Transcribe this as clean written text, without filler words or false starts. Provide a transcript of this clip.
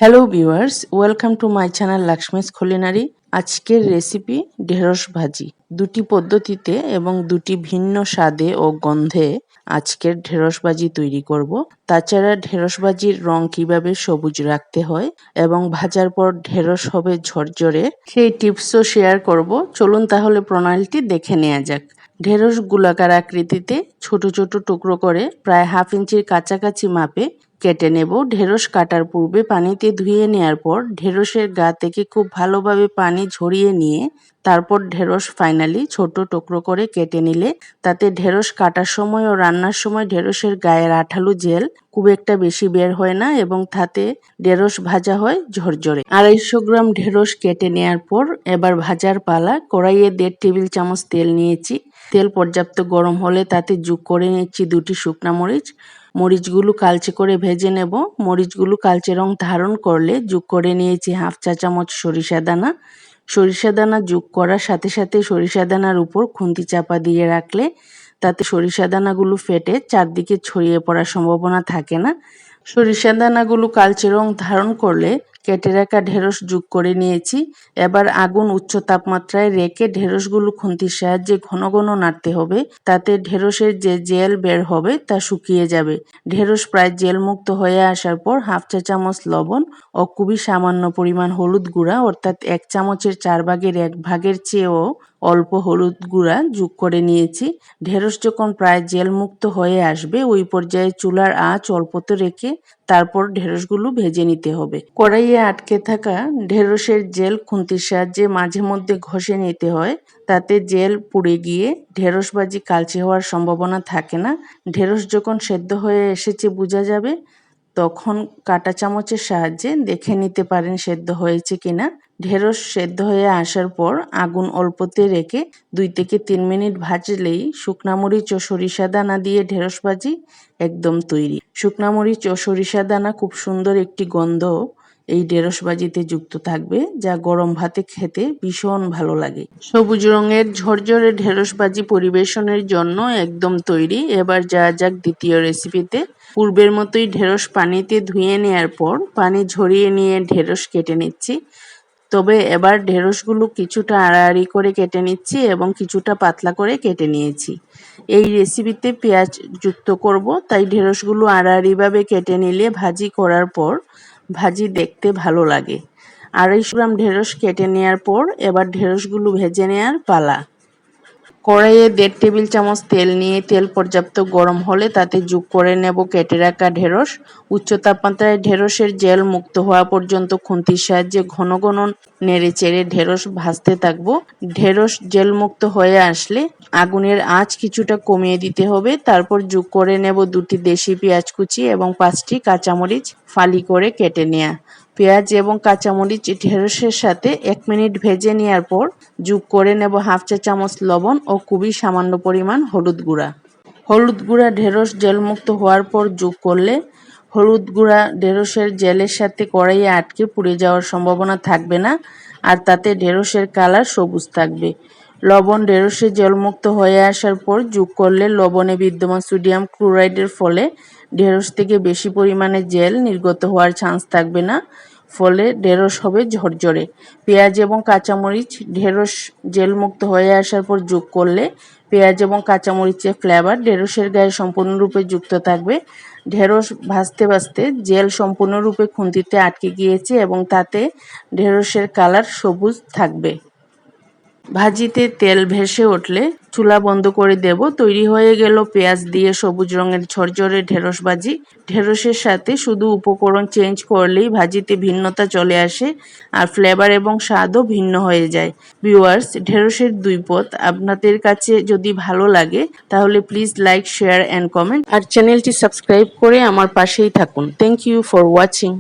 Hello viewers, welcome to my channel Lakshmi's culinary. আজকের recipe ঢেঁড়স ভাজি। দুটি পদ্ধতিতে এবং দুটি ভিন্ন স্বাদে ও গন্ধে আজকের ঢেঁড়স ভাজি তৈরি করব। তাছাড়া ঢেঁড়স ভাজির রং কিভাবে সবুজ রাখতে হয় এবং ভাজার পর ঢেঁড়স হবে ঝরঝরে, সেই টিপসও শেয়ার করব। চলুন তাহলে প্রণালীটি দেখে নেওয়া যাক। ঢেঁড়স গোলাকার আকৃতিতে ছোট ছোট টুকরো করে প্রায় হাফ ইঞ্চির কাছাকাছি মাপে কেটে নেব। ঢেঁড়স কাটার পূর্বে পানিতে ধুয়ে নেওয়ার পর ঢেঁড়সের গা থেকে খুব ভালোভাবে পানি ঝরিয়ে নিয়ে তারপর ঢেঁড়স ফাইনালি ছোট টুকরো করে কেটে নিলে তাতে ঢেঁড়স কাটার সময় ও রান্নার সময় ঢেঁড়সের গায়ের আঠালো জেল খুব একটা বেশি বের হয় না এবং তাতে ঢেঁড়স ভাজা হয় ঝরঝরে। 250 গ্রাম ঢেঁড়স কেটে নেওয়ার পর এবার ভাজার পালা। কড়াইয়ে 1.5 টেবিল চামচ তেল নিয়েছি। তেল পর্যাপ্ত গরম হলে তাতে যোগ করে নিচ্ছি 2টি শুকনা মরিচ। মরিচগুলো কালচে করে ভেজে নেব। মরিচগুলো কালচে রং ধারণ করলে যোগ করে নিয়েছি হাফ চা চামচ সরিষা দানা। সরিষা দানা যোগ করার সাথে সাথে সরিষা দানার উপর খুন্তি চাপা দিয়ে রাখলে তাতে সরিষা দানাগুলো ফেটে চারদিকে ছড়িয়ে পড়ার সম্ভাবনা থাকে না। সরিষা দানাগুলো কালচে রং ধারণ করলে কেটে রাখা ঢেঁড়স যোগ করে নিয়েছি। এবার আগুন উচ্চ তাপমাত্রায় রেখে ঢেঁড়সগুলো খুন্তির সাহায্যে ঘন ঘন নাড়তে হবে। তাতে ঢেঁড়সের যে জেল বের হবে তা শুকিয়ে যাবে। ঢেঁড়স প্রায় জেল মুক্ত হয়ে আসার পর হাফ চা চামচ লবণ ও খুবই সামান্য পরিমাণ হলুদ গুঁড়া অর্থাৎ 1 চামচের 4 ভাগের 1 ভাগের চেয়েও অল্প হলুদ গুঁড়া যোগ করে নিয়েছি। ঢেঁড়স যখন প্রায় জেল মুক্ত হয়ে আসবে ওই পর্যায়ে চুলার আঁচ অল্পতে রেখে তারপর ঢেঁড়সগুলো ভেজে নিতে হবে। কড়াইয়ে আটকে থাকা ঢেঁড়সের জেল খুন্তির সাহায্যে মাঝে মধ্যে ঘষে নিতে হয়। তাতে জেল পুড়ে গিয়ে ঢেঁড়স ভাজি কালচে হওয়ার সম্ভাবনা থাকে না। ঢেঁড়স যখন সেদ্ধ হয়ে এসেছে বোঝা যাবে, তখন কাঁটা চামচের সাহায্যে দেখে নিতে পারেন সেদ্ধ হয়েছে কিনা। ঢেঁড়স সেদ্ধ হয়ে আসার পর আগুন অল্পতে রেখে 2 থেকে 3 মিনিট ভাজলেই শুকনা মরিচ ও সরিষা দানা দিয়ে ঢেঁড়স ভাজি একদম তৈরি। শুকনা মরিচ ও সরিষা দানা খুব সুন্দর একটি গন্ধ এই ঢেঁড়স ভাজিতে যুক্ত থাকবে, যা গরম ভাতে খেতে ভীষণ ভালো লাগে। সবুজ রঙের ঝরঝরে ঢেঁড়স ভাজি পরিবেশনের জন্য একদম তৈরি। এবার যাওয়া যাক দ্বিতীয় রেসিপিতে। পূর্বের মতোই ঢেঁড়স পানিতে ধুয়ে নেওয়ার পর পানি ঝরিয়ে নিয়ে ঢেঁড়স কেটে নিচ্ছি। তবে এবার ঢেঁড়সগুলো কিছুটা আড়াআড়ি করে কেটে নিচ্ছি এবং কিছুটা পাতলা করে কেটে নিয়েছি। এই রেসিপিতে পেঁয়াজ যুক্ত করব, তাই ঢেঁড়সগুলো আড়াআড়িভাবে কেটে নিলে ভাজি করার পর ভাজি দেখতে ভালো লাগে। 250 গ্রাম ঢেঁড়স কেটে নেওয়ার পর এবার ঢেঁড়সগুলো ভেজে নেওয়ার পালা। কড়াইয়ে 1.5 টেবিল চামচ তেল নিয়ে তেল পর্যাপ্ত গরম হলে তাতে যোগ করে নেব কেটে রাখা ঢেঁড়স। উচ্চ তাপমাত্রায় ঢেঁড়সের জেল মুক্ত হওয়া পর্যন্ত খুন্তির সাহায্যে ঘন ঘন নেড়ে চেড়ে ঢেঁড়স ভাজতে থাকবো। ঢেঁড়স জেল মুক্ত হয়ে আসলে আগুনের আঁচ কিছুটা কমিয়ে দিতে হবে। তারপর যোগ করে নেব 2টি দেশি পেঁয়াজ কুচি এবং 5টি কাঁচামরিচ ফালি করে কেটে নেওয়া। পেঁয়াজ এবং কাঁচামরিচ ঢেঁড়সের সাথে 1 মিনিট ভেজে নেওয়ার পর যোগ করে নেব হাফ চা চামচ লবণ ও খুবই সামান্য পরিমাণ হলুদ গুঁড়া। হলুদ গুঁড়া ঢেঁড়স জেলমুক্ত হওয়ার পর যোগ করলে হলুদ গুঁড়া ঢেঁড়সের জেলের সাথে কড়াইয়ে আটকে পুড়ে যাওয়ার সম্ভাবনা থাকবে না, আর তাতে ঢেঁড়সের কালার সবুজ থাকবে। লবণ ঢেঁড়সের জলমুক্ত হয়ে আসার পর যোগ করলে লবণে বিদ্যমান সোডিয়াম ক্লোরাইডের ফলে ঢেঁড়স থেকে বেশি পরিমাণে জেল নির্গত হওয়ার চান্স থাকবে না, ফলে ঢেঁড়স হবে ঝরঝরে। পেঁয়াজ এবং কাঁচামরিচ ঢেঁড়স জেলমুক্ত হয়ে আসার পর যোগ করলে পেঁয়াজ এবং কাঁচামরিচের ফ্লেভার ঢেঁড়সের গায়ে সম্পূর্ণরূপে যুক্ত থাকবে। ঢেঁড়স ভাজতে ভাজতে জেল সম্পূর্ণরূপে খুন্তিতে আটকে গিয়েছে এবং তাতে ঢেঁড়সের কালার সবুজ থাকবে। ভাজিতে তেল ভেসে উঠলে চুলা বন্ধ করে দেব। তৈরি হয়ে গেল পেঁয়াজ দিয়ে সবুজ রঙের ঝরঝরে ঢেঁড়স ভাজি। ঢেঁড়সের সাথে শুধু উপকরণ চেঞ্জ করলেই ভাজিতে ভিন্নতা চলে আসে আর ফ্লেভার এবং স্বাদও ভিন্ন হয়ে যায়। ভিউয়ার্স, ঢেঁড়সের 2 পদ আপনাদের কাছে যদি ভালো লাগে তাহলে please like, share and comment, আর চ্যানেলটি সাবস্ক্রাইব করে আমার পাশেই থাকুন। Thank you for watching.